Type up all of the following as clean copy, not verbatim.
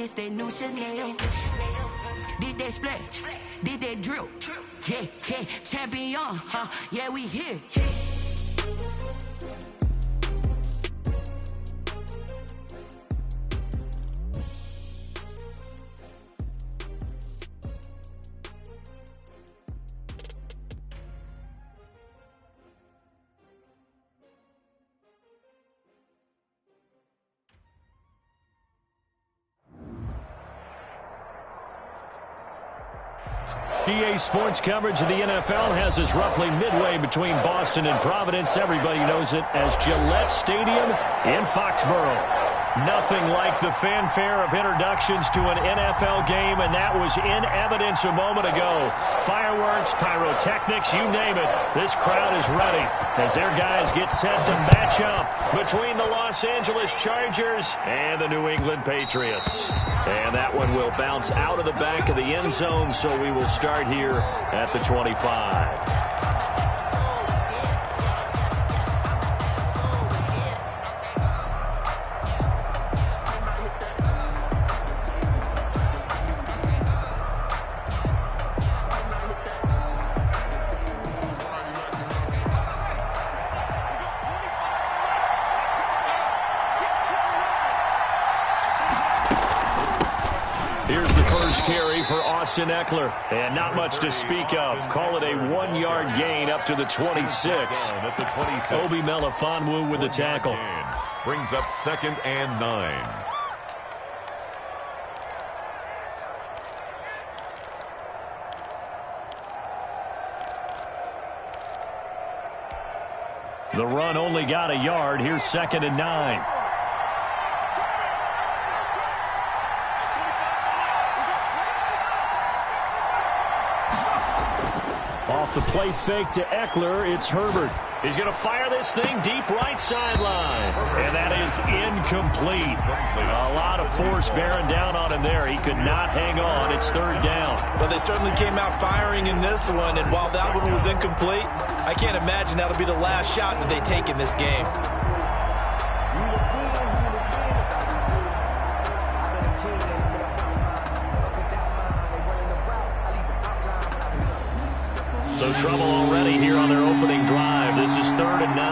this that new Chanel. This that splat, this that drill. Yeah, yeah, champion, huh? Yeah, we here. EA Sports coverage of the NFL has us roughly midway between Boston and Providence. Everybody knows it as Gillette Stadium in Foxborough. Nothing like the fanfare of introductions to an NFL game, and that was in evidence a moment ago. Fireworks, pyrotechnics, you name it. This crowd is ready as their guys get set to match up between the Los Angeles Chargers and the New England Patriots. And that one will bounce out of the back of the end zone, so we will start here at the 25. Here's the first carry for Austin Eckler. And not much to speak of. Call it a 1-yard gain up to the 26. Obi Melifonwu with the tackle. Brings up 2nd and 9. The run only got a yard. Here's 2nd and 9. Off the play fake to Eckler, it's Herbert. He's going to fire this thing deep right sideline. And that is incomplete. A lot of force bearing down on him there. He could not hang on. It's 3rd down. Well, they certainly came out firing in this one, and while that one was incomplete, I can't imagine that'll be the last shot that they take in this game. So trouble already here on their opening drive. This is 3rd and 9.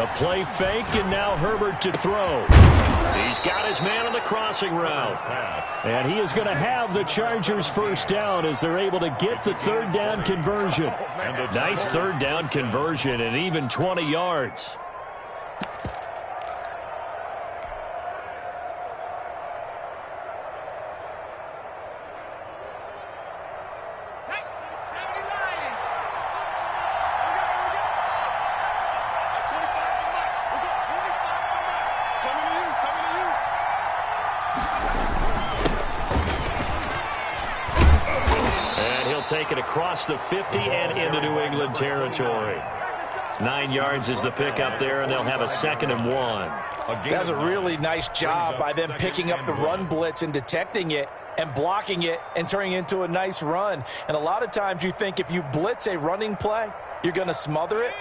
A play fake, and now Herbert to throw. He's got his man on the crossing route. And he is going to have the Chargers first down as they're able to get the 3rd down conversion. Nice 3rd down conversion and even 20 yards. Take it across the 50 and into New England territory. 9 yards is the pickup there, and they'll have a 2nd and 1. That's a really nice job by them picking up the run blitz and detecting it and blocking it and turning it into a nice run. And a lot of times you think if you blitz a running play, you're going to smother it.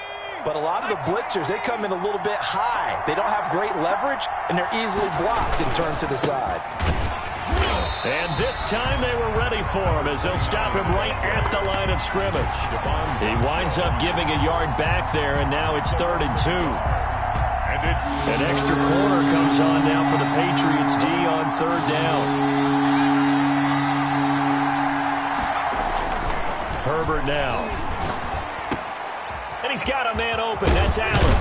But a lot of the blitzers, they come in a little bit high. They don't have great leverage, and they're easily blocked and turned to the side. And this time they were ready for him as they'll stop him right at the line of scrimmage. He winds up giving a yard back there, and now it's 3rd and 2. An extra corner comes on now for the Patriots D on 3rd down. Herbert now. And he's got a man open. That's Allen.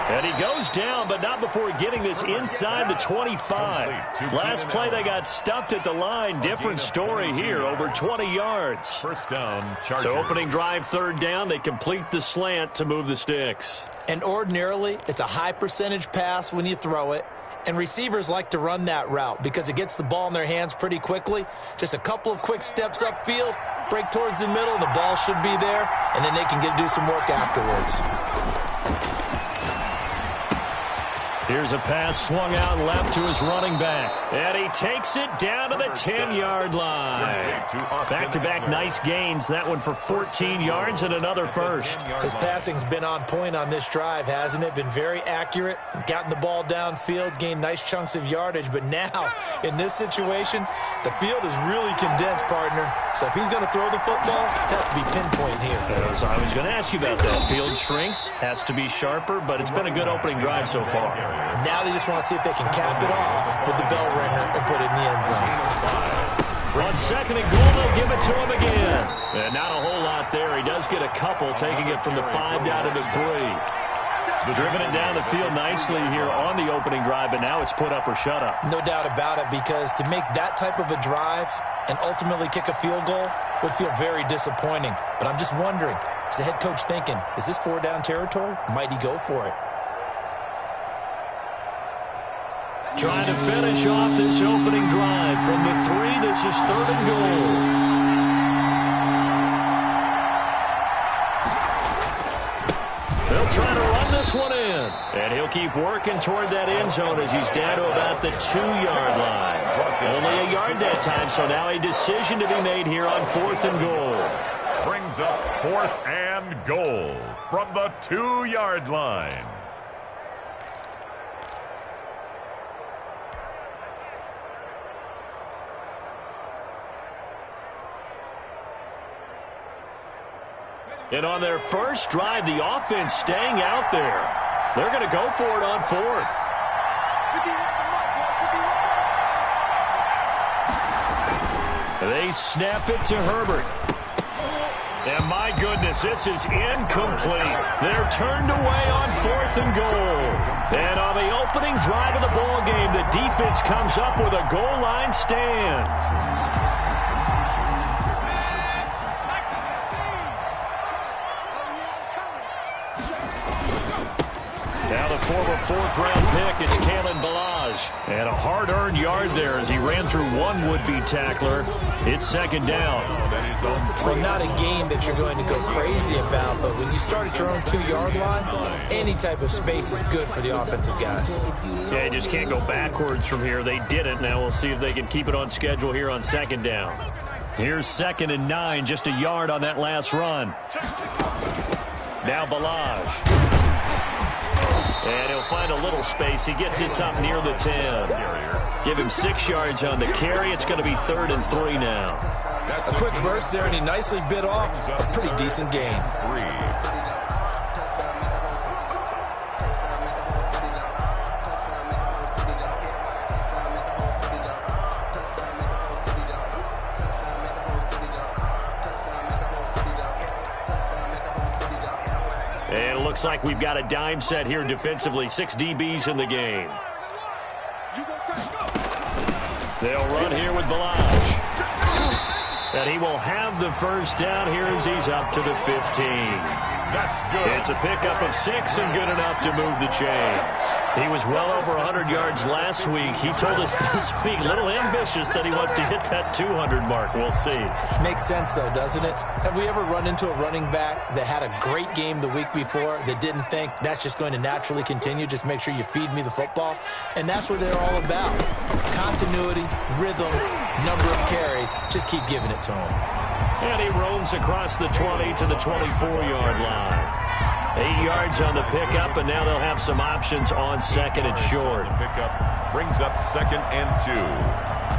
And he goes down, but not before getting this inside the 25. Last play, they got stuffed at the line. Different story here, over 20 yards. First down, Chargers. So opening drive, 3rd down. They complete the slant to move the sticks. And ordinarily, it's a high percentage pass when you throw it. And receivers like to run that route because it gets the ball in their hands pretty quickly. Just a couple of quick steps upfield, break towards the middle, and the ball should be there, and then they can do some work afterwards. Here's a pass swung out left to his running back. And he takes it down to the 10-yard line. Back-to-back nice gains. That one for 14 yards and another first. His passing's been on point on this drive, hasn't it? Been very accurate. Gotten the ball downfield, gained nice chunks of yardage. But now, in this situation, the field is really condensed, partner. So if he's going to throw the football, that has to be pinpoint here. I was going to ask you about that. Field shrinks, has to be sharper, but it's been a good opening drive so far. Now they just want to see if they can cap it off with the bell ringer and put it in the end zone. On second and goal, they'll give it to him again. And not a whole lot there. He does get a couple, taking it from the 5 down to the 3. Driven it down the field nicely here on the opening drive, but now it's put up or shut up. No doubt about it, because to make that type of a drive and ultimately kick a field goal would feel very disappointing. But I'm just wondering, is the head coach thinking, is this 4-down territory? Might he go for it? Trying to finish off this opening drive from the 3. This is 3rd and goal. They'll try to run this one in. And he'll keep working toward that end zone as he's down to about the 2-yard line. Only a yard that time, so now a decision to be made here on 4th and goal. Brings up 4th and goal from the 2-yard line. And on their first drive, the offense staying out there. They're going to go for it on 4th. They snap it to Herbert. And my goodness, this is incomplete. They're turned away on 4th and goal. And on the opening drive of the ball game, the defense comes up with a goal line stand. Now the former 4th-round pick, it's Kalen Balaj. And a hard-earned yard there as he ran through one would-be tackler. It's 2nd down. Well, not a game that you're going to go crazy about, but when you start at your own 2-yard line, any type of space is good for the offensive guys. Yeah, you just can't go backwards from here. They did it. Now we'll see if they can keep it on schedule here on 2nd down. Here's 2nd and 9, just a yard on that last run. Now Balaj. And he'll find a little space. He gets this up near the 10. Give him 6 yards on the carry. It's going to be 3rd and 3 now. A quick burst there, and he nicely bit off a pretty decent gain. And it looks like we've got a dime set here defensively. 6 DBs in the game. They'll run here with Balaj. And he will have the first down here as he's up to the 15. That's good. It's a pickup of 6 and good enough to move the chains. He was well over 100 yards last week. He told us this week, a little ambitious, said he wants to hit that 200 mark. We'll see. Makes sense, though, doesn't it? Have we ever run into a running back that had a great game the week before that didn't think that's just going to naturally continue? Just make sure you feed me the football. And that's what they're all about. Continuity, rhythm, number of carries. Just keep giving it to him. And he roams across the 20 to the 24-yard line. 8 yards on the pickup, and now they'll have some options on 2nd and short. The pickup brings up 2nd and 2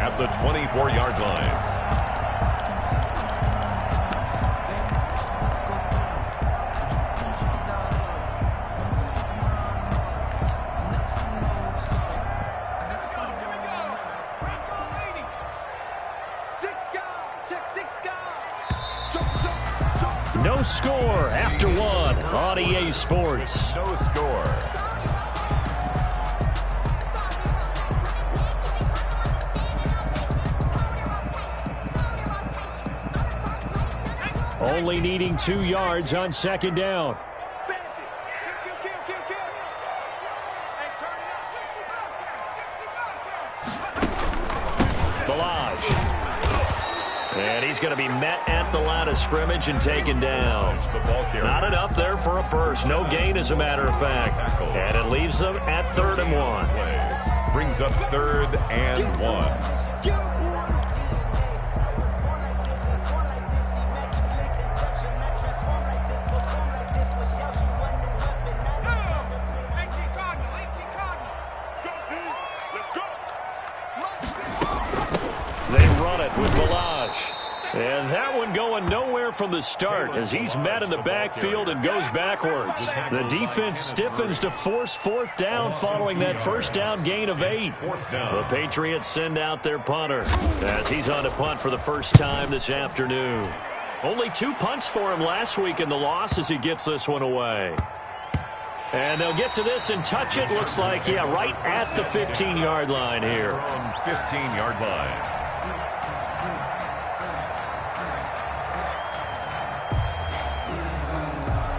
at the 24-yard line. No score after 1 on EA Sports. No score. Only needing 2 yards on 2nd down. And he's going to be met at the line of scrimmage and taken down. Not enough there for a first. No gain, as a matter of fact. And it leaves them at 3rd and 1. Brings up 3rd and 1. They run it with Balaj. And that one going nowhere from the start as he's met in the backfield and goes backwards. The defense stiffens to force 4th down following that first down gain of 8. The Patriots send out their punter as he's on to punt for the first time this afternoon. Only 2 punts for him last week in the loss as he gets this one away. And they'll get to this and touch it. Looks like, yeah, right at the 15-yard line here. 15-yard line.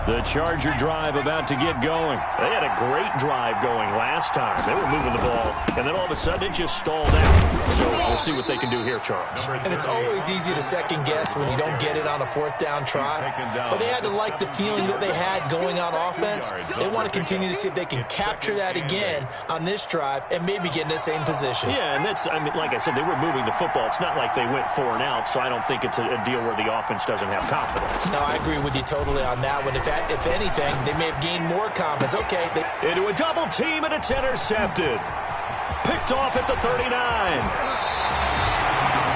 The Charger drive about to get going. They had a great drive going last time. They were moving the ball, and then all of a sudden it just stalled out. So we'll see what they can do here, Charles. And it's always easy to second-guess when you don't get it on a 4th down try. But they had to like the feeling that they had going on offense. They want to continue to see if they can capture that again on this drive and maybe get in the same position. Yeah, and that's, I mean, like I said, they were moving the football. It's not like they went 4 and out, so I don't think it's a deal where the offense doesn't have confidence. No, I agree with you totally on that one. If anything, they may have gained more confidence. Okay. Into a double team, and it's intercepted. Picked off at the 39.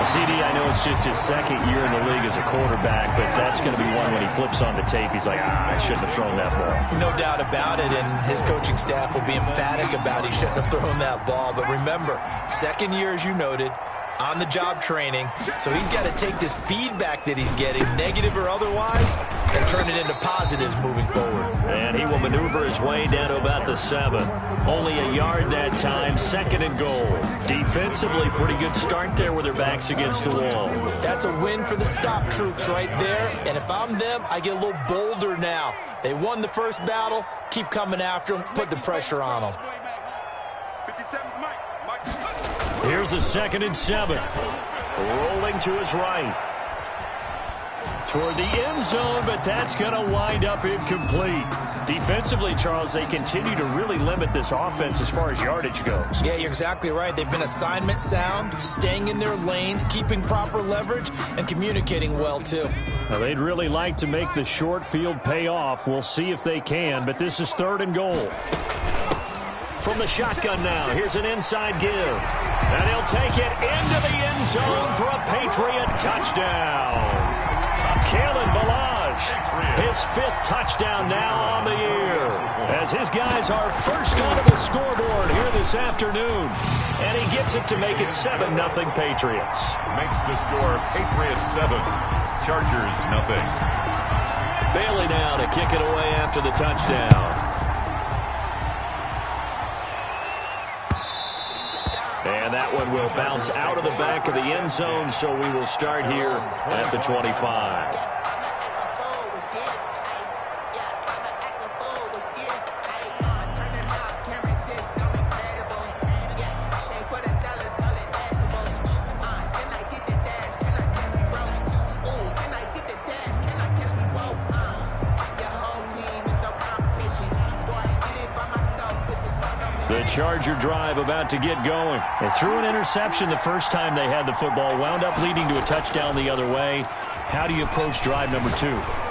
CD, I know it's just his 2nd year in the league as a quarterback, but that's going to be one when he flips on the tape. He's like, I shouldn't have thrown that ball. No doubt about it, and his coaching staff will be emphatic about he shouldn't have thrown that ball. But remember, 2nd year, as you noted, on-the-job training, so he's got to take this feedback that he's getting, negative or otherwise, and turn it into positives moving forward. And he will maneuver his way down to about the 7. Only a yard that time, 2nd and goal. Defensively, pretty good start there with their backs against the wall. That's a win for the stop troops right there, and if I'm them, I get a little bolder now. They won the first battle, keep coming after them, put the pressure on them. Here's a 2nd and 7. Rolling to his right. Toward the end zone, but that's going to wind up incomplete. Defensively, Charles, they continue to really limit this offense as far as yardage goes. Yeah, you're exactly right. They've been assignment sound, staying in their lanes, keeping proper leverage, and communicating well, too. Now, they'd really like to make the short field pay off. We'll see if they can, but this is 3rd and goal. From the shotgun now, here's an inside give. And he'll take it into the end zone for a Patriot touchdown. Kalen Balaj, his 5th touchdown now on the year, as his guys are first onto the scoreboard here this afternoon. And he gets it to make it 7-0 Patriots. Makes the score Patriots 7, Chargers 0. Bailey now to kick it away after the touchdown. And that one will bounce out of the back of the end zone, so we will start here at the 25. The Charger drive about to get going. They threw an interception the first time they had the football, wound up leading to a touchdown the other way. How do you approach drive number 2?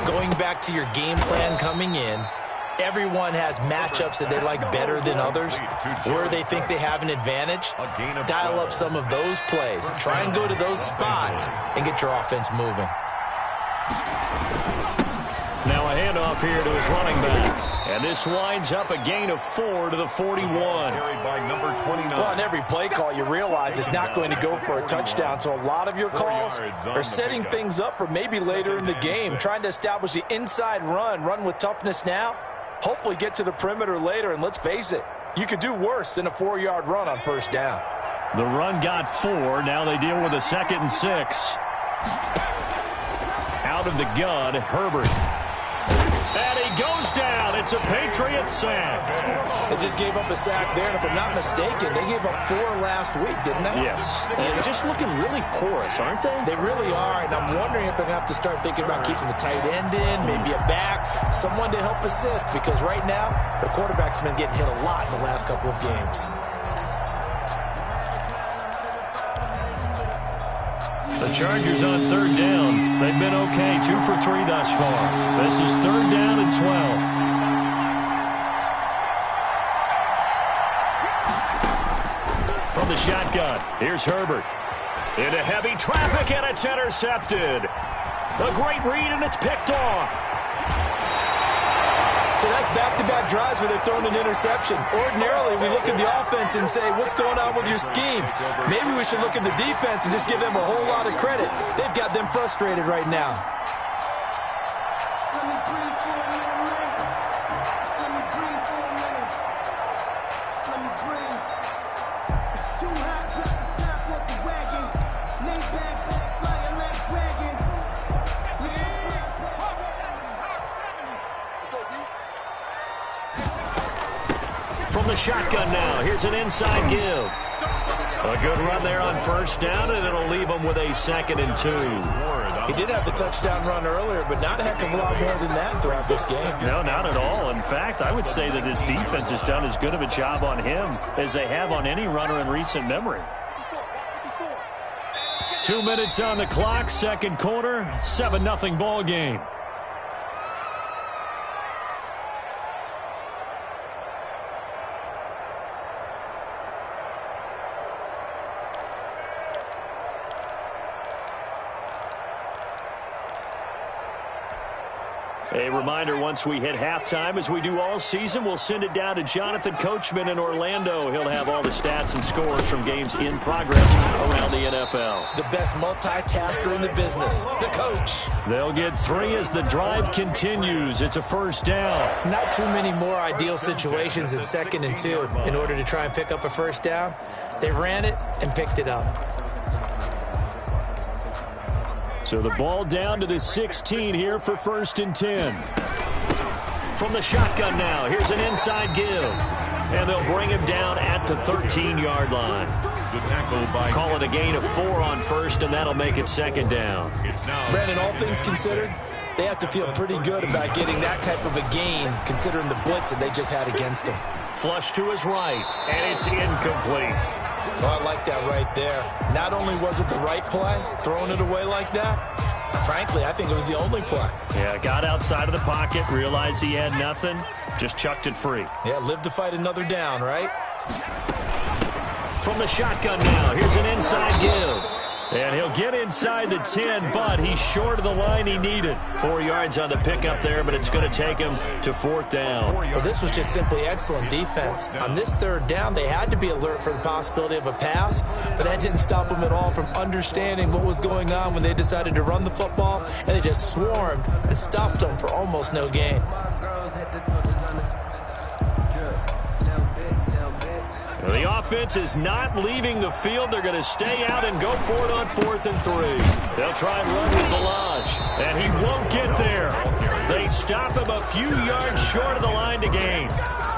Going back to your game plan coming in, everyone has matchups that they like better than others, where they think they have an advantage. Dial up some of those plays. Try and go to those spots and get your offense moving. Now a handoff here to his running back. And this winds up a gain of 4 to the 41. Carried by number 29. Well, on every play call, you realize it's not going to go for a touchdown. So a lot of your calls are setting things up for maybe later in the game, trying to establish the inside run with toughness now, hopefully get to the perimeter later. And let's face it, you could do worse than a 4-yard run on first down. The run got 4. Now they deal with a 2nd and 6. Out of the gun, Herbert. And he goes down. it's a Patriots sack. They just gave up a sack there, and if I'm not mistaken, they gave up 4 last week, didn't they? Yes. And they're just looking really porous, aren't they? They really are, and I'm wondering if they're going to have to start thinking about keeping the tight end in, maybe a back, someone to help assist, because right now, the quarterback's been getting hit a lot in the last couple of games. The Chargers on 3rd down. They've been okay, 2 for 3 thus far. This is 3rd down and 12. From the shotgun, here's Herbert. Into heavy traffic, and it's intercepted. A great read, and it's picked off. So that's back-to-back drives where they've thrown an interception. Ordinarily, we look at the offense and say, what's going on with your scheme? Maybe we should look at the defense and just give them a whole lot of credit. They've got them frustrated right now. From the shotgun now, here's an inside give. A good run there on 1st down, and it'll leave them with a 2nd and 2. He did have the touchdown run earlier, but not a heck of a lot more than that throughout this game. No, not at all. In fact, I would say that his defense has done as good of a job on him as they have on any runner in recent memory. 2 minutes on the clock, 2nd quarter, 7-0 ball game. A reminder, once we hit halftime, as we do all season, we'll send it down to Jonathan Coachman in Orlando. He'll have all the stats and scores from games in progress around the NFL. The best multitasker in the business, the coach. They'll get 3 as the drive continues. It's a 1st down. Not too many more ideal situations in 2nd and 2 in order to try and pick up a 1st down. They ran it and picked it up. So the ball down to the 16 here for 1st and 10. From the shotgun now, here's an inside give. And they'll bring him down at the 13-yard line. Good tackle by... Call it a gain of 4 on 1st, and that'll make it 2nd down. Brandon, all things considered, they have to feel pretty good about getting that type of a gain, considering the blitz that they just had against them. Flush to his right, and it's incomplete. Oh, I like that right there. Not only was it the right play, throwing it away like that, frankly, I think it was the only play. Yeah, got outside of the pocket, realized he had nothing, just chucked it free. Yeah, live to fight another down, right? From the shotgun now, here's an inside give. And he'll get inside the 10, but he's short of the line he needed. 4 yards on the pickup there, but it's going to take him to 4th down. Well, this was just simply excellent defense. On this 3rd down, they had to be alert for the possibility of a pass, but that didn't stop them at all from understanding what was going on when they decided to run the football, and they just swarmed and stuffed them for almost no gain. The offense is not leaving the field. They're going to stay out and go for it on 4th and 3. They'll try and run with Balaj, and he won't get there. They stop him a few yards short of the line to gain.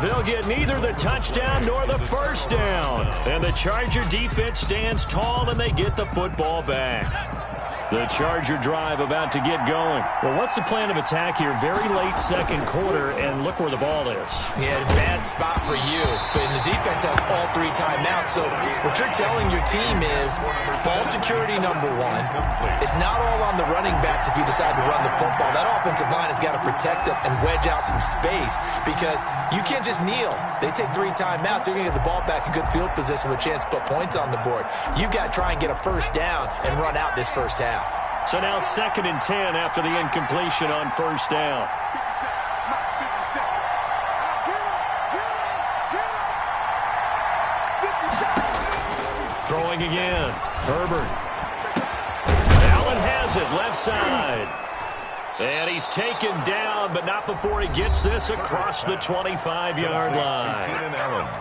They'll get neither the touchdown nor the 1st down. And the Charger defense stands tall, and they get the football back. The Charger drive about to get going. Well, what's the plan of attack here? Very late 2nd quarter, and look where the ball is. Yeah, bad spot for you. But the defense has all 3 timeouts. So what you're telling your team is ball security number 1. It's not all on the running backs if you decide to run the football. That offensive line has got to protect them and wedge out some space because you can't just kneel. They take 3 timeouts. They're going to get the ball back in good field position with a chance to put points on the board. You got to try and get a 1st down and run out this 1st half. So now 2nd and 10 after the incompletion on 1st down. Throwing again. Herbert. Allen has it left side. And he's taken down, but not before he gets this across the 25-yard line.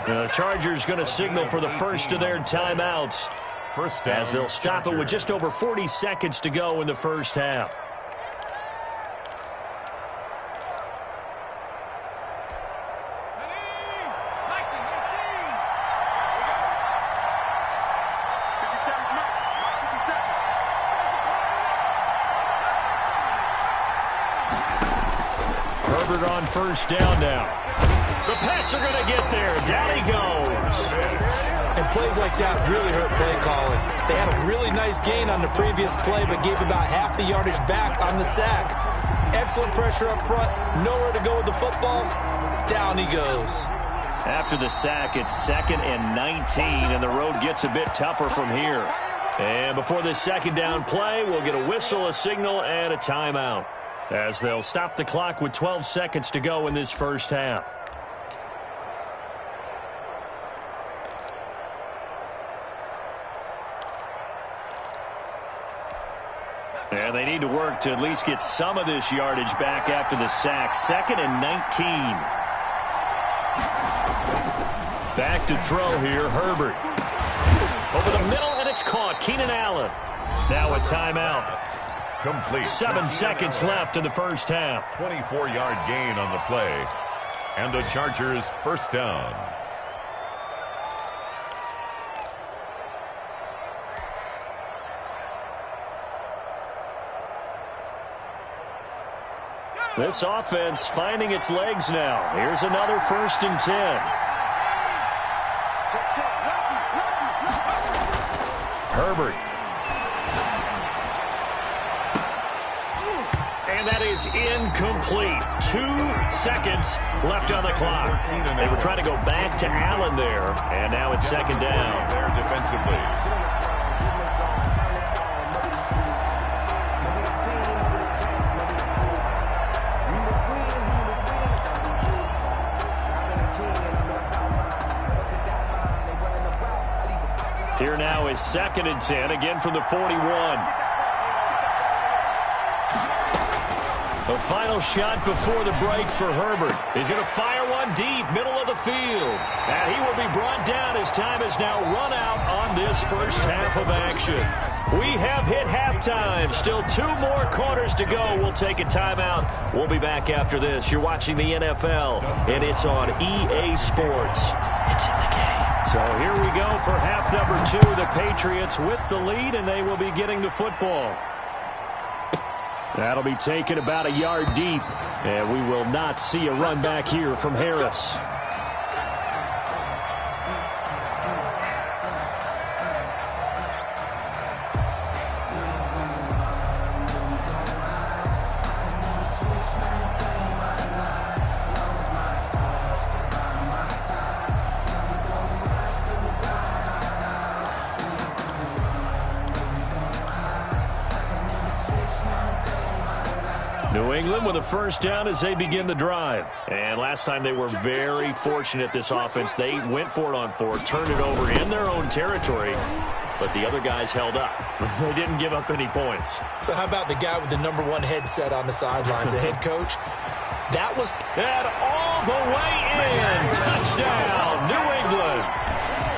The Chargers going to signal for the first of their timeouts, as they'll stop it with just over 40 seconds to go in the 1st half. on first down now. The Pats are going to get there. Down he goes. And plays like that really hurt play calling. They had a really nice gain on the previous play, but gave about half the yardage back on the sack. Excellent pressure up front. Nowhere to go with the football. Down he goes. After the sack, it's 2nd and 19, and the road gets a bit tougher from here. And before this second down play, we'll get a whistle, a signal, and a timeout, as they'll stop the clock with 12 seconds to go in this first half. And they need to work to at least get some of this yardage back after the sack. 2nd and 19. Back to throw here, Herbert. Over the middle, and it's caught. Keenan Allen. Now a timeout. Complete. 7 seconds left in the first half. 24-yard gain on the play. And the Chargers first down. This offense finding its legs now. Here's another 1st and 10. Herbert. And that is incomplete. 2 seconds left on the clock. They were trying to go back to Allen there, and now it's 2nd down. There defensively. Here now is 2nd and 10, again from the 41. The final shot before the break for Herbert. He's going to fire one deep, middle of the field. And he will be brought down as time has now run out on this first half of action. We have hit halftime. Still 2 more quarters to go. We'll take a timeout. We'll be back after this. You're watching the NFL, and it's on EA Sports. It's in the game. So here we go for half number 2. The Patriots with the lead, and they will be getting the football. That'll be taken about a yard deep, and we will not see a run back here from Harris. New England with a first down as they begin the drive. And last time they were very fortunate, this offense. They went for it on 4, turned it over in their own territory, but the other guys held up. They didn't give up any points. So how about the guy with the #1 headset on the sidelines, the head coach? That was... And all the way in. Touchdown, New England.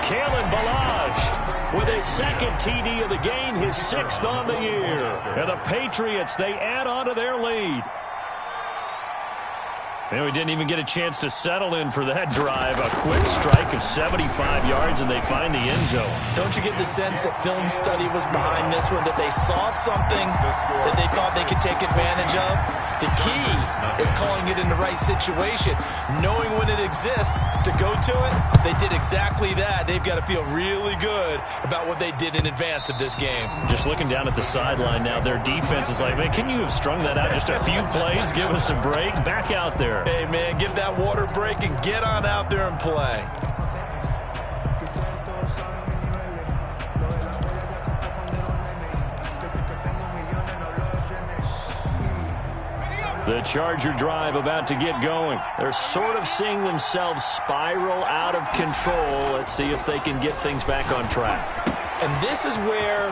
Kalen Ballage with his 2nd TD of the game, his 6th on the year. And the Patriots, they add on to their lead. And we didn't even get a chance to settle in for that drive. A quick strike of 75 yards, and they find the end zone. Don't you get the sense that film study was behind this one, that they saw something that they thought they could take advantage of? The key is calling it in the right situation, knowing when it exists to go to it. They did exactly that. They've got to feel really good about what they did in advance of this game. Just looking down at the sideline now, their defense is like, man, can you have strung that out just a few plays? Give us a break. Back out there. Hey, man, give that water break and get on out there and play. The Charger drive about to get going. They're sort of seeing themselves spiral out of control. Let's see if they can get things back on track. And this is where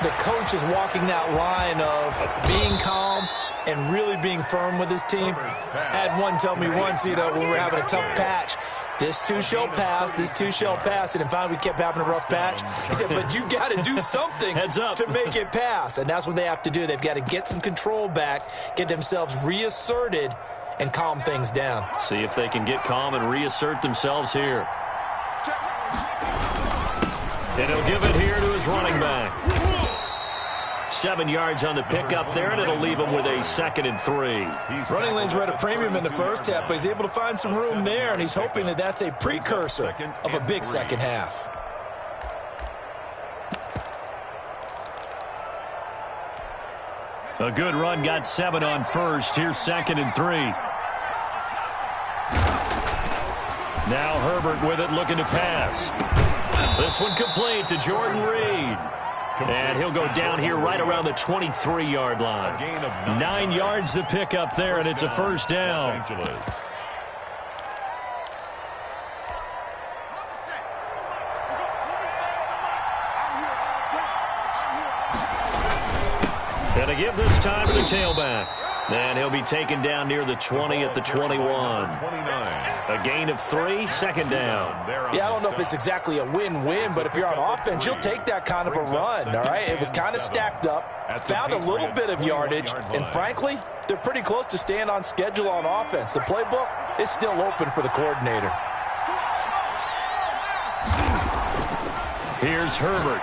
the coach is walking that line of being calm and really being firm with his team. I had one tell me once, when we were having a tough patch, this too shall pass, this too shall pass. And finally we kept having a rough patch. He said, but you got to do something to make it pass. And that's what they have to do. They've got to get some control back, get themselves reasserted, and calm things down. See if they can get calm and reassert themselves here. And he'll give it here to his running back. 7 yards on the pickup there, and it'll leave him with a 2nd and 3. Running lanes were at a premium in the first half, but he's able to find some room there, and he's hoping that that's a precursor of a big second half. A good run, got 7 on first. Here's 2nd and 3. Now Herbert with it, looking to pass. This one complete to Jordan Reed. And he'll go down here right around the 23-yard line. 9 yards to pick up there, and it's a first down. And to give this time to the tailback. And he'll be taken down near the 20 at the 21. A gain of 3, 2nd down. Yeah, I don't know if it's exactly a win-win, but if you're on offense, you'll take that kind of a run, all right? It was kind of stacked up, found a little bit of yardage, and frankly, they're pretty close to staying on schedule on offense. The playbook is still open for the coordinator. Here's Herbert.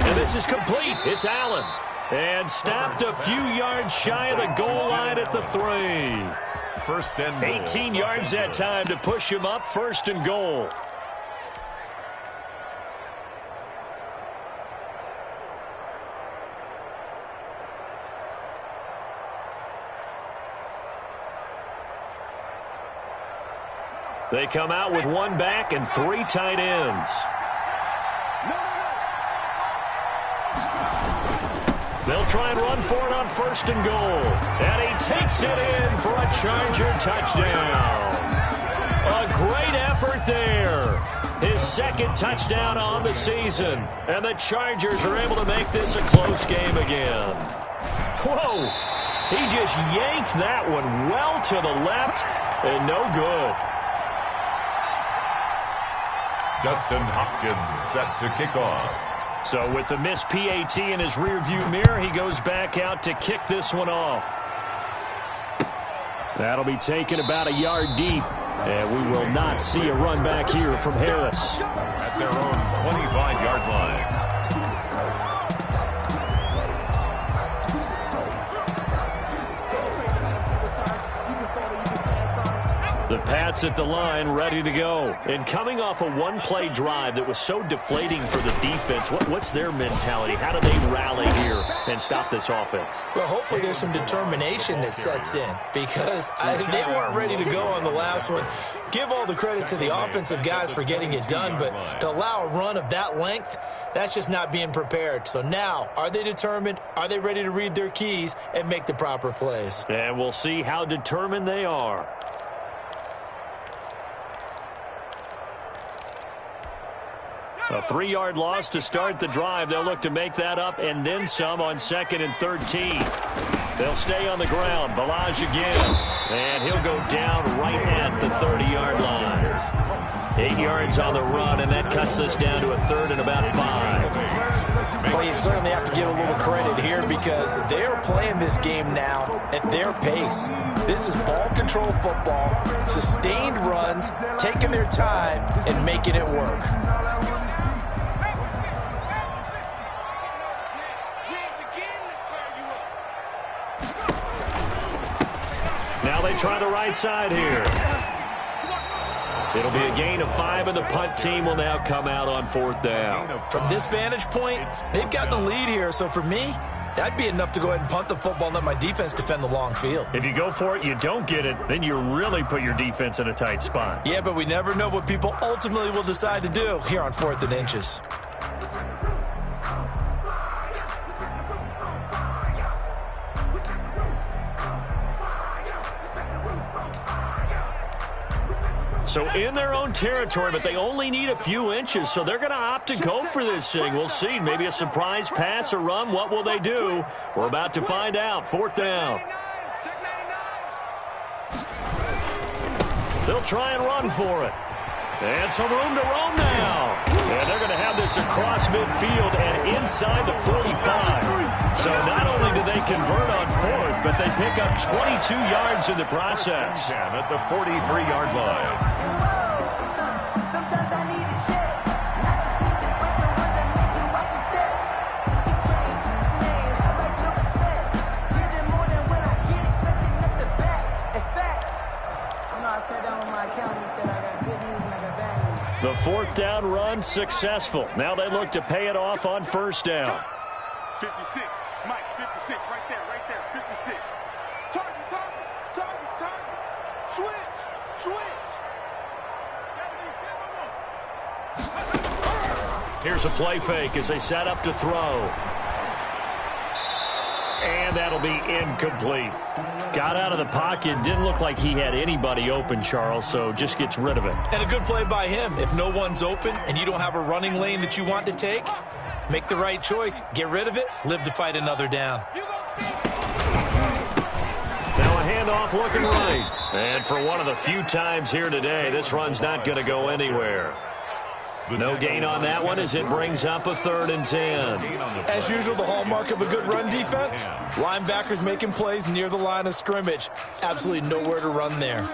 And this is complete. It's Allen. And stopped a few yards shy of the goal line at the 3. First and goal. 18 yards that time to push him up, 1st and goal. They come out with 1 back and 3 tight ends. They'll try and run for it on 1st and goal. And he takes it in for a Charger touchdown. A great effort there. His 2nd touchdown on the season. And the Chargers are able to make this a close game again. Whoa. He just yanked that one well to the left and no good. Dustin Hopkins set to kick off. So with the missed PAT in his rearview mirror, he goes back out to kick this one off. That'll be taken about a yard deep. And we will not see a run back here from Harris. At their own 25-yard line. The Pats at the line, ready to go. And coming off a one-play drive that was so deflating for the defense, what's their mentality? How do they rally here and stop this offense? Well, hopefully there's some determination that sets in because they weren't ready to go on the last one. Give all the credit to the offensive guys for getting it done, but to allow a run of that length, that's just not being prepared. So now, are they determined? Are they ready to read their keys and make the proper plays? And we'll see how determined they are. A 3-yard loss to start the drive. They'll look to make that up and then some on 2nd and 13. They'll stay on the ground. Balaj again. And he'll go down right at the 30-yard line. 8 yards on the run, and that cuts us down to a 3rd and about 5. Well, you certainly have to give a little credit here because they're playing this game now at their pace. This is ball control football, sustained runs, taking their time, and making it work. Now they try the right side here. It'll be a gain of 5, and the punt team will now come out on 4th down. From this vantage point, they've got the lead here, so for me, that'd be enough to go ahead and punt the football and let my defense defend the long field. If you go for it, you don't get it, then you really put your defense in a tight spot. Yeah, but we never know what people ultimately will decide to do here on 4th and inches. So in their own territory, but they only need a few inches, so they're going to opt to go for this thing. We'll see. Maybe a surprise pass or run. What will they do? We're about to find out. 4th down. They'll try and run for it. And some room to roam now. And they're going to have this across midfield and inside the 45. So not only do they convert on 4th, but they pick up 22 yards in the process. At the 43-yard line. The fourth down run successful. Now they look to pay it off on first down. 56, Mike, 56, right there, 56. Target. Switch. Here's a play fake as they set up to throw. And that'll be incomplete. Got out of the pocket. Didn't look like he had anybody open, Charles, so just gets rid of it. And a good play by him. If no one's open and you don't have a running lane that you want to take, make the right choice. Get rid of it. Live to fight another down. Now a handoff looking right. And for one of the few times here today, this run's not going to go anywhere. No gain on that one as it brings up a 3rd and 10. As usual, the hallmark of a good run defense, linebackers making plays near the line of scrimmage. Absolutely nowhere to run there.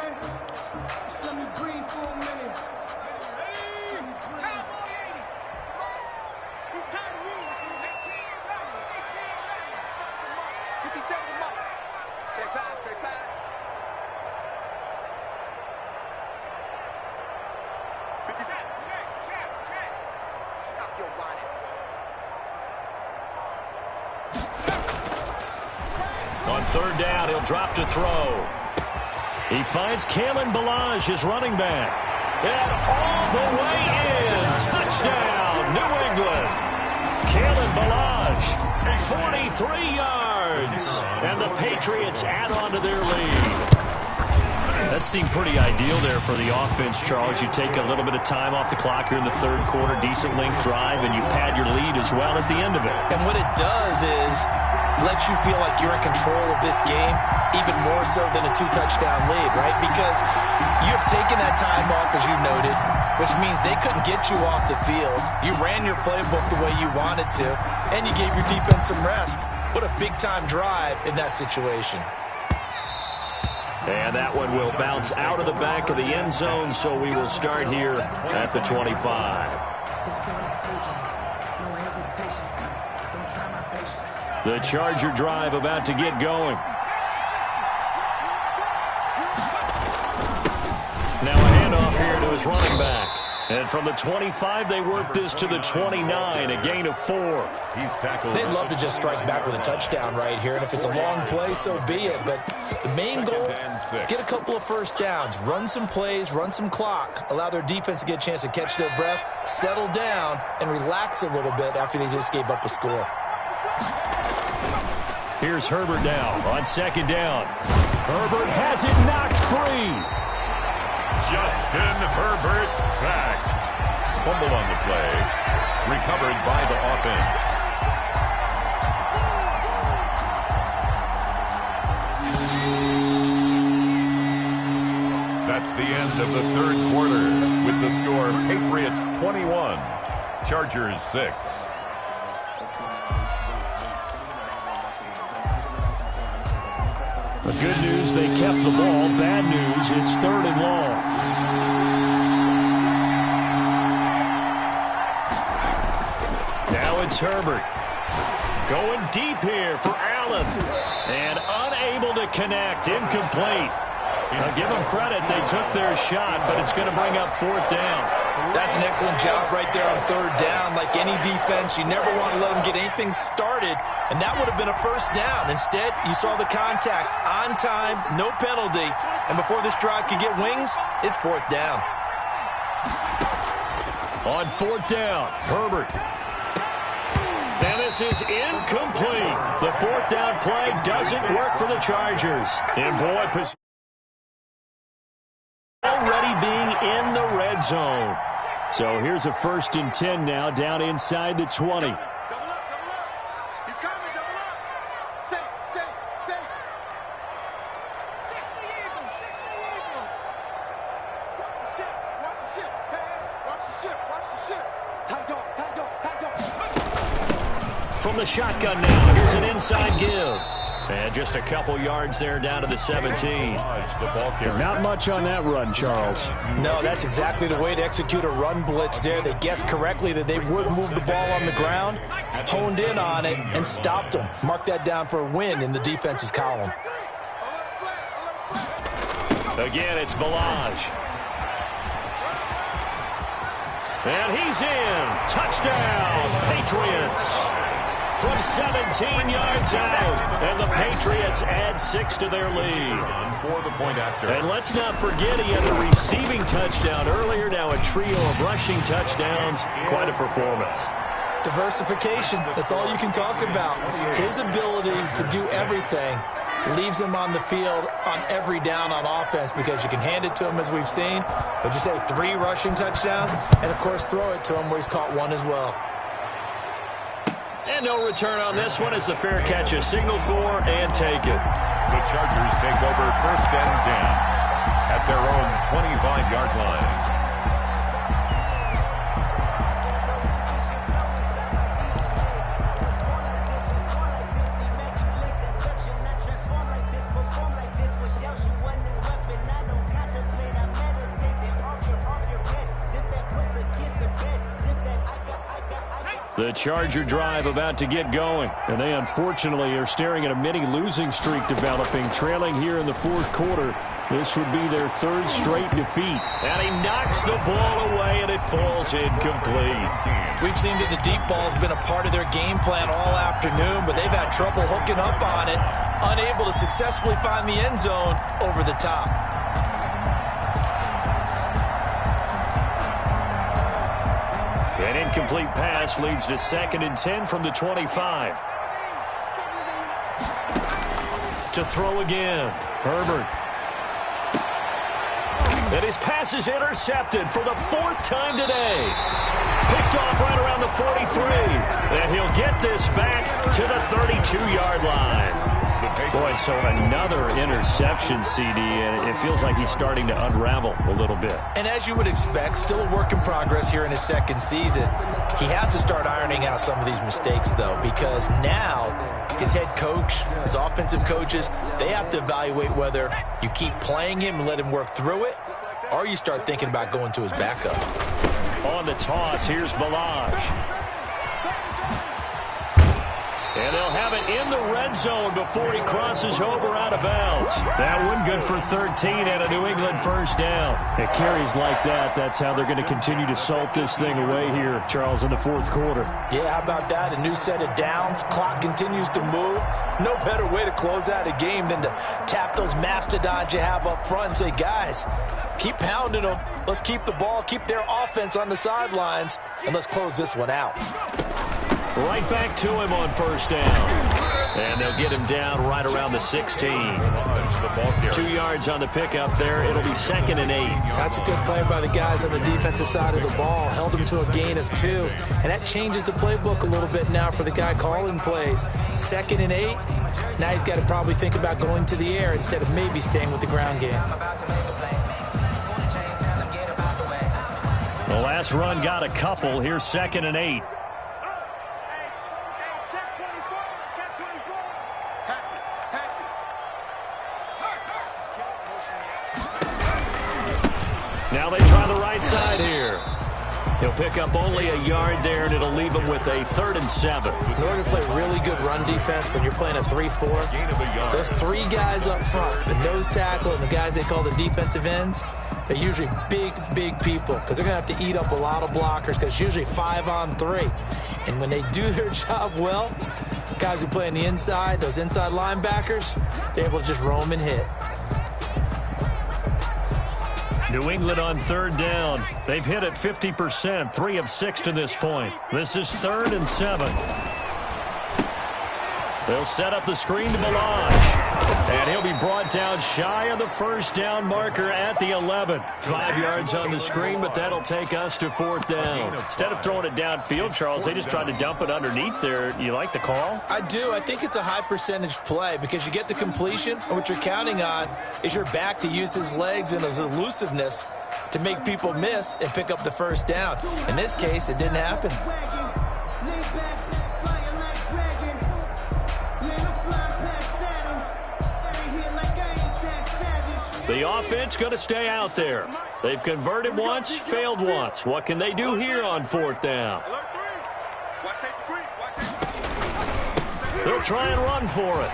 On 3rd down, he'll drop to throw. He finds Kalen Ballage, his running back. And all the way in. Touchdown, New England. Kalen Ballage, 43 yards. And the Patriots add on to their lead. That seemed pretty ideal there for the offense, Charles. You take a little bit of time off the clock here in the 3rd quarter, decent length drive, and you pad your lead as well at the end of it. And what it does is let you feel like you're in control of this game, even more so than a 2-touchdown lead, right? Because you have taken that time off, as you noted, which means they couldn't get you off the field. You ran your playbook the way you wanted to, and you gave your defense some rest. What a big-time drive in that situation. And that one will bounce out of the back of the end zone, so we will start here at the 25. The Charger drive about to get going. Now a handoff here to his running back. And from the 25, they work this to the 29, a gain of 4. He's tackled. They'd love to just strike back with a touchdown right here, and if it's a long play, so be it. But the main goal, get a couple of first downs, run some plays, run some clock, allow their defense to get a chance to catch their breath, settle down, and relax a little bit after they just gave up a score. Here's Herbert now on 2nd down. Herbert has it knocked free. Justin Herbert sacked. Fumble on the play. Recovered by the offense. That's the end of the 3rd quarter with the score Patriots 21, Chargers 6. The good news, they kept the ball. Bad news, it's 3rd and long. Now it's Herbert. Going deep here for Allen. And unable to connect. Incomplete. Now give them credit. They took their shot, but it's going to bring up 4th down. That's an excellent job right there on 3rd down. Like any defense, you never want to let them get anything started, and that would have been a first down. Instead, you saw the contact on time, no penalty, and before this drive could get wings, it's 4th down. On 4th down, Herbert. And this is incomplete. The 4th down play doesn't work for the Chargers. And boy, already being in the red zone. So here's a 1st and 10 now down inside the 20. Double up. He's coming, double up. Safe. Six the eagle. Watch the ship. Hey, watch the ship. Tight dog. From the shotgun now, here's an inside give. And just a couple yards there down to the 17. Not much on that run, Charles. No, that's exactly the way to execute a run blitz there. They guessed correctly that they would move the ball on the ground, honed in on it, and stopped them. Mark that down for a win in the defense's column. Again, it's Ballage. And he's in. Touchdown, Patriots. From 17 yards out. And the Patriots add 6 to their lead. For the point after. And let's not forget he had a receiving touchdown earlier. Now a trio of rushing touchdowns. Quite a performance. Diversification, that's all you can talk about. His ability to do everything leaves him on the field on every down on offense because you can hand it to him as we've seen, but just say 3 rushing touchdowns, and of course throw it to him where he's caught 1 as well. And no return on this one as the fair catch is signaled for and taken. The Chargers take over 1st and 10 at their own 25-yard line. The Charger drive about to get going, and they unfortunately are staring at a mini losing streak developing, trailing here in the 4th quarter. This would be their 3rd straight defeat. And he knocks the ball away, and it falls incomplete. We've seen that the deep ball's been a part of their game plan all afternoon, but they've had trouble hooking up on it, unable to successfully find the end zone over the top. An incomplete pass leads to 2nd and 10 from the 25. To throw again, Herbert. And his pass is intercepted for the 4th time today. Picked off right around the 43. And he'll get this back to the 32-yard line. Boy, so another interception, CD, and it feels like he's starting to unravel a little bit. And as you would expect, still a work in progress here in his 2nd season. He has to start ironing out some of these mistakes, though, because now his head coach, his offensive coaches, they have to evaluate whether you keep playing him and let him work through it, or you start thinking about going to his backup. On the toss, here's Balaj. And they'll have it in the red zone before he crosses over out of bounds. That one good for 13 and a New England 1st down. It carries like that. That's how they're going to continue to salt this thing away here, Charles, in the 4th quarter. Yeah, how about that? A new set of downs. Clock continues to move. No better way to close out a game than to tap those mastodons you have up front and say, guys, keep pounding them. Let's keep the ball, keep their offense on the sidelines, and let's close this one out. Right back to him on 1st down. And they'll get him down right around the 16. 2 yards on the pickup there. It'll be 2nd and 8. That's a good play by the guys on the defensive side of the ball. Held him to a gain of 2. And that changes the playbook a little bit now for the guy calling plays. 2nd and 8. Now he's got to probably think about going to the air instead of maybe staying with the ground game. The last run got a couple. Here's 2nd and 8. Now they try the right side here. He'll pick up only a yard there, and it'll leave him with a 3rd and 7. In order to play really good run defense when you're playing a 3-4, those 3 guys up front, the nose tackle and the guys they call the defensive ends, they're usually big, big people because they're going to have to eat up a lot of blockers because it's usually 5 on 3. And when they do their job well, guys who play on the inside, those inside linebackers, they're able to just roam and hit. New England on 3rd down. They've hit it 50%, 3 of 6 to this point. This is 3rd and 7. They'll set up the screen to Balaj. And he'll be brought down shy of the 1st down marker at the 11. 5 yards on the screen, but that'll take us to 4th down. Instead of throwing it downfield, Charles, they just tried to dump it underneath there. You like the call? I do. I think it's a high percentage play because you get the completion, and what you're counting on is your back to use his legs and his elusiveness to make people miss and pick up the 1st down. In this case, it didn't happen. The offense going to stay out there. They've converted once, failed once. What can they do here on 4th down? They'll try and run for it.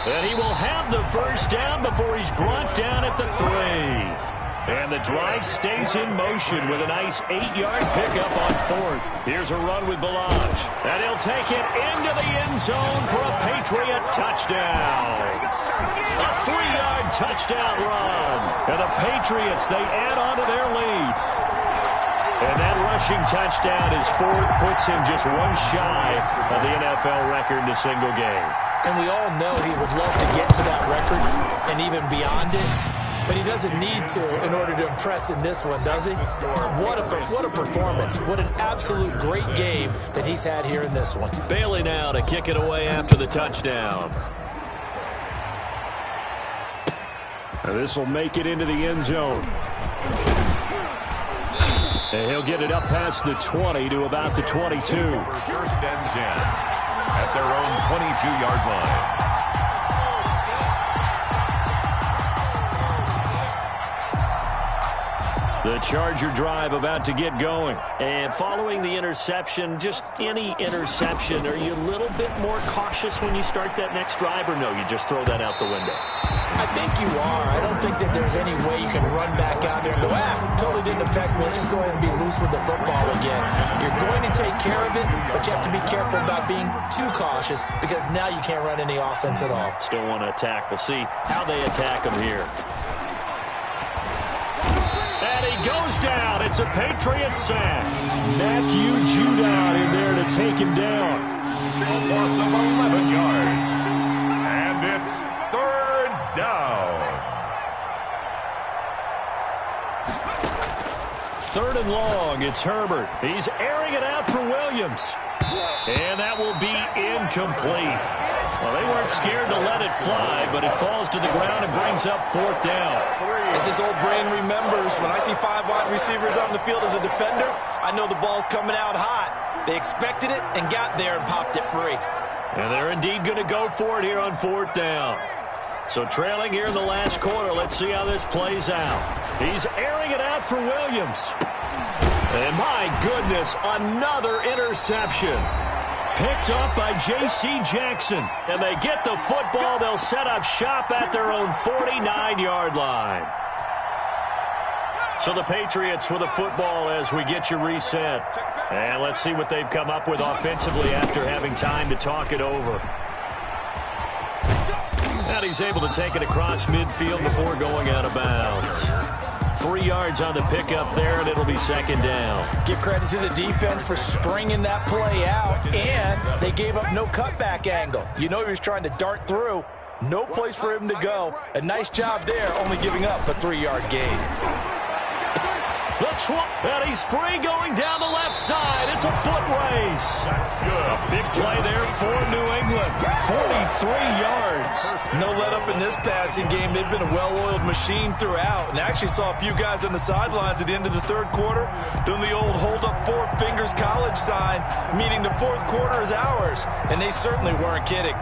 And he will have the 1st down before he's brought down at the 3. And the drive stays in motion with a nice 8-yard pickup on 4th. Here's a run with Balaj. And he'll take it into the end zone for a Patriot touchdown. A 3-yard touchdown run. And the Patriots, they add on to their lead. And that rushing touchdown is 4th, puts him just one shy of the NFL record in a single game. And we all know he would love to get to that record and even beyond it. But he doesn't need to in order to impress in this one, does he? What a performance. What an absolute great game that he's had here in this one. Bailey now to kick it away after the touchdown. And this will make it into the end zone. And he'll get it up past the 20 to about the 22. 1st and 10 at their own 22-yard line. The Charger drive about to get going. And following the interception, just any interception, are you a little bit more cautious when you start that next drive, or no, you just throw that out the window? I think you are. I don't think that there's any way you can run back out there and go, totally didn't affect me. Let's just go ahead and be loose with the football again. You're going to take care of it, but you have to be careful about being too cautious because now you can't run any offense at all. Still want to attack. We'll see how they attack him here. And he goes down. It's a Patriot sack. Matthew Judon in there to take him down. A loss of 11 yards. And it's 3rd down. 3rd and long. It's Herbert. He's airing it out for Williams. And that will be incomplete. Well, they weren't scared to let it fly, but it falls to the ground and brings up 4th down. As his old brain remembers, when I see 5 wide receivers on the field as a defender, I know the ball's coming out hot. They expected it and got there and popped it free. And they're indeed going to go for it here on 4th down. So trailing here in the last quarter, let's see how this plays out. He's airing it out for Williams. And my goodness, another interception. Picked up by J.C. Jackson. And they get the football. They'll set up shop at their own 49-yard line. So the Patriots with the football as we get you reset. And let's see what they've come up with offensively after having time to talk it over. And he's able to take it across midfield before going out of bounds. 3 yards on the pickup there, and it'll be 2nd down. Give credit to the defense for stringing that play out, and they gave up no cutback angle. You know he was trying to dart through. No place for him to go. A nice job there, only giving up a 3-yard gain. And he's free going down the left side. It's a foot race. That's good. A big play there for New England. 43 yards. No let up in this passing game. They've been a well-oiled machine throughout. And I actually saw a few guys on the sidelines at the end of the 3rd quarter doing the old hold up 4 fingers college sign, meaning the 4th quarter is ours. And they certainly weren't kidding.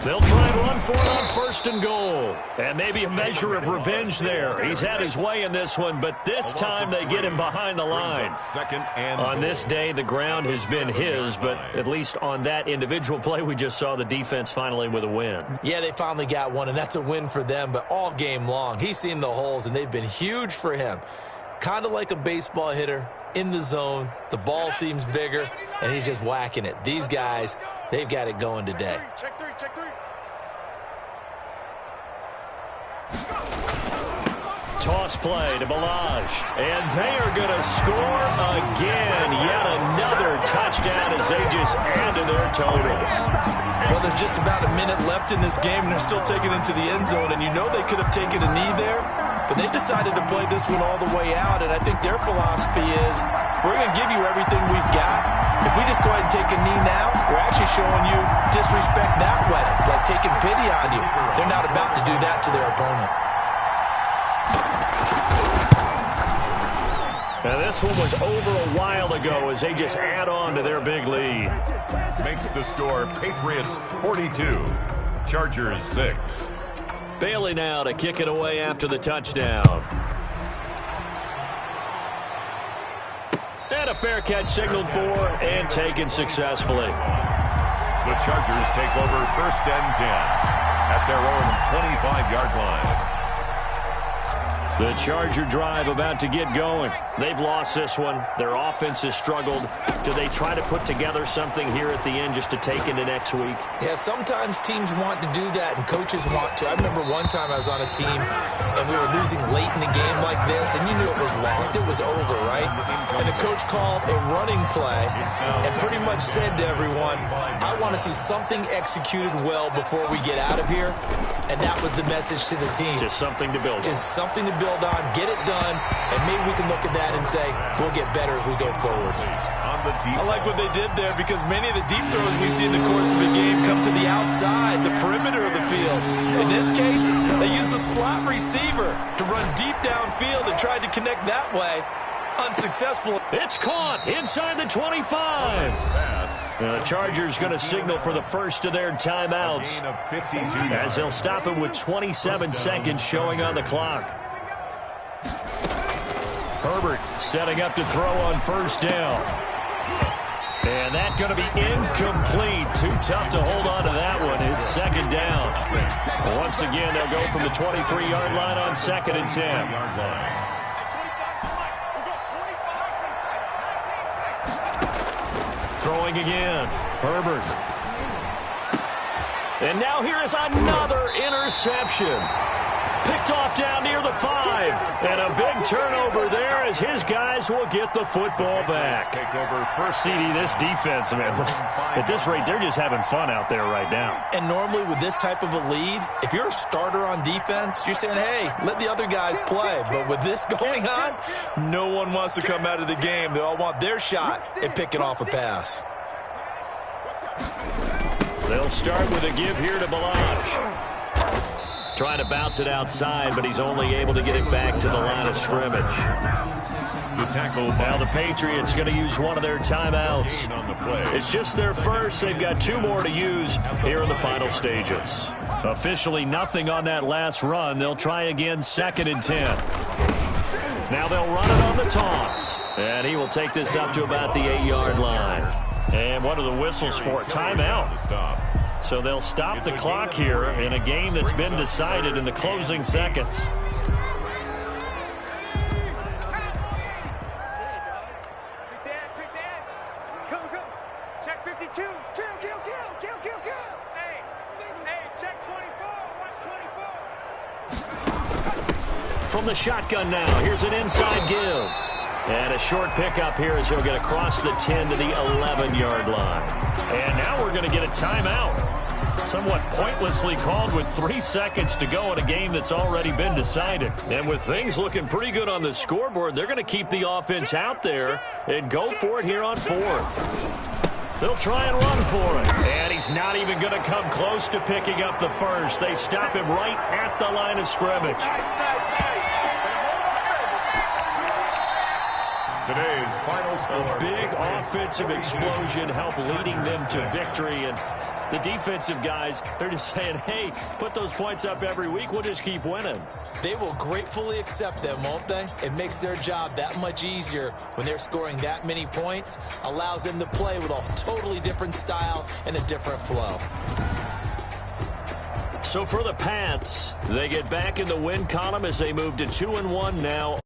They'll try and run for it on 1st and goal. And maybe a measure of revenge there. He's had his way in this one, but this time they get him behind the line. 2nd and on goal. this day, the ground has been his, but at least on that individual play, we just saw the defense finally with a win. Yeah, they finally got one, and that's a win for them, but all game long, he's seen the holes, and they've been huge for him. Kind of like a baseball hitter in the zone. The ball seems bigger, and he's just whacking it. These guys, they've got it going today. Check 3, check 3. Toss play to Balaj. And they are going to score again. Yet another touchdown as they just add to their totals. Well, there's just about a minute left in this game, and they're still taking it to the end zone. And you know they could have taken a knee there, but they decided to play this one all the way out. And I think their philosophy is, we're going to give you everything we've got. If we just go ahead and take a knee now, we're actually showing you disrespect that way, like taking pity on you. They're not about to do that to their opponent. And this one was over a while ago as they just add on to their big lead. Makes the score Patriots 42, Chargers 6. Bailey now to kick it away after the touchdown. And a fair catch signaled for and taken successfully. The Chargers take over 1st and 10 at their own 25-yard line. The Charger drive about to get going. They've lost this one. Their offense has struggled. Do they try to put together something here at the end just to take into next week? Yeah, sometimes teams want to do that and coaches want to. I remember one time I was on a team and we were losing late in the game like this, and you knew it was lost. It was over, right? And the coach called a running play and pretty much said to everyone, I want to see something executed well before we get out of here. And that was the message to the team. Just something to build on. Just something to build on, get it done, and maybe we can look at that and say, we'll get better as we go forward. I like what they did there because many of the deep throws we see in the course of a game come to the outside, the perimeter of the field. In this case, they used the slot receiver to run deep downfield and tried to connect that way. Unsuccessful. It's caught inside the 25. The Chargers going to signal for the first of their timeouts as they'll stop it with 27 seconds showing on the clock. Herbert setting up to throw on 1st down. And that's going to be incomplete. Too tough to hold on to that one. It's 2nd down. Once again, they'll go from the 23-yard line on 2nd and 10. Throwing again. Herbert. And now here is another interception. Picked off down near the 5. And a big turnover there as his guys will get the football back. CD, this defense, man, at this rate, they're just having fun out there right now. And normally with this type of a lead, if you're a starter on defense, you're saying, hey, let the other guys play. But with this going on, no one wants to come out of the game. They all want their shot at picking off a pass. They'll start with a give here to Balaj. Trying to bounce it outside, but he's only able to get it back to the line of scrimmage. Now the Patriots going to use one of their timeouts. It's just their first. They've got 2 more to use here in the final stages. Officially nothing on that last run. They'll try again 2nd and 10. Now they'll run it on the toss. And he will take this up to about the 8-yard line. And what are the whistles for? Timeout. So they'll stop the clock here in a game that's been decided in the closing seconds. Check 52. Kill. Hey, check 24. Watch 24. From the shotgun now, here's an inside give. And a short pickup here as he'll get across the 10 to the 11-yard line. And now we're going to get a timeout. Somewhat pointlessly called with 3 seconds to go in a game that's already been decided. And with things looking pretty good on the scoreboard, they're going to keep the offense out there and go for it here on 4th. They'll try and run for it. And he's not even going to come close to picking up the first. They stop him right at the line of scrimmage. Today's final score. A big offensive explosion helped leading them to victory. And the defensive guys, they're just saying, hey, put those points up every week. We'll just keep winning. They will gratefully accept them, won't they? It makes their job that much easier when they're scoring that many points. Allows them to play with a totally different style and a different flow. So for the Pats, they get back in the win column as they move to 2-1 now.